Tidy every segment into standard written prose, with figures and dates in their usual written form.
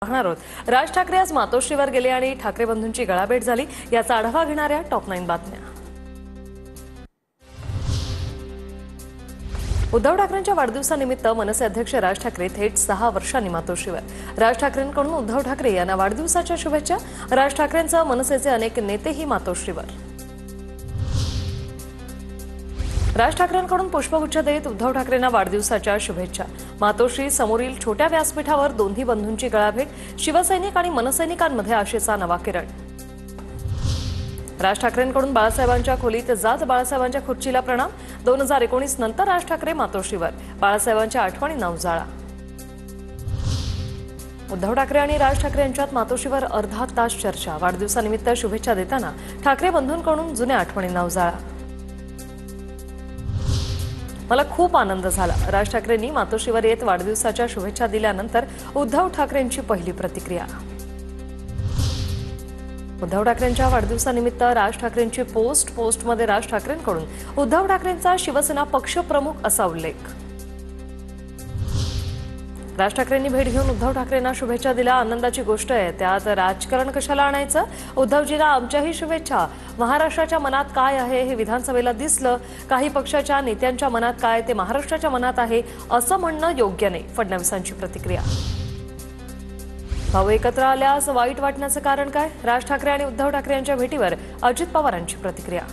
पाहणार आहोत। राज ठाकरे आज मातोश्रीवर गेले आणि ठाकरे बंधूंची गळाभेट झाली, याचा आढावा घेणाऱ्या टॉप 9 बातम्या। उद्धव ठाकरेंच्या वाढदिवसानिमित्त मनसे अध्यक्ष राज ठाकरे थेट 6 वर्षांनी मातोश्रीवर। राज ठाकरेंकडून उद्धव ठाकरे यांना वाढदिवसाच्या शुभेच्छा। राज ठाकरेंचा मनसेचे अनेक नेतेही मातोश्रीवर। राज ठाकरेंकडून पुष्पगुच्छ देत उद्धव ठाकरेंना वाढदिवसाच्या शुभेच्छा। मातोश्री समोरील छोट्या व्यासपीठावर दोन्ही बंधूंची गळाभेट। शिवसैनिक आणि मनसैनिकांमध्ये आशेचा नवा किरण। राज ठाकरेंकडून बाळासाहेबांच्या खोलीत जात बाळासाहेबांच्या खुर्चीला प्रणाम। 2019 नंतर राज ठाकरे मातोश्रीवर, बाळासाहेबांच्या आठवणींना उजाळा। उद्धव ठाकरे आणि राज ठाकरे यांच्यात मातोश्रीवर अर्धा तास चर्चा। वाढदिवसानिमित्त शुभेच्छा देताना ठाकरे बंधूंकडून जुन्या आठवणींना उजाळा। मला खूप आनंद झाला। राज ठाकरेंनी मातोश्रीवर येत वाढदिवसाच्या शुभेच्छा दिल्यानंतर उद्धव ठाकरेंची पहिली प्रतिक्रिया। उद्धव ठाकरेंच्या वाढदिवसानिमित्त राज ठाकरेंची पोस्टमध्ये राज ठाकरेंकडून उद्धव ठाकरेंचा शिवसेना पक्षप्रमुख असा उल्लेख। राज ठाकरेंनी भेट घेऊन उद्धव ठाकरेंना शुभेच्छा दिल्या। आनंदाची गोष्ट आहे, त्यात राजकारण कशाला आणायचं? उद्धवजींना आमच्याही शुभेच्छा। महाराष्ट्राच्या मनात काय आहे हे विधानसभेला दिसलं। काही पक्षाच्या नेत्यांच्या मनात काय ते महाराष्ट्राच्या मनात आहे असं म्हणणं योग्य नाही, फडणवीसांची प्रतिक्रिया। भाऊ एकत्र आल्यास वाईट वाटण्याचं कारण काय? राज ठाकरे आणि उद्धव ठाकरे यांच्या भेटीवर अजित पवारांची प्रतिक्रिया।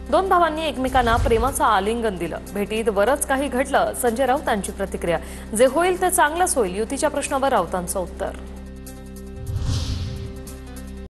दोन भावांनी एकमेकांना प्रेमाचं आलिंगन दिलं। भेटीत बरंच काही घडलं, संजय राऊतांची प्रतिक्रिया। जे होईल ते चांगलंच होईल, युतीच्या प्रश्नावर राऊतांचं उत्तर।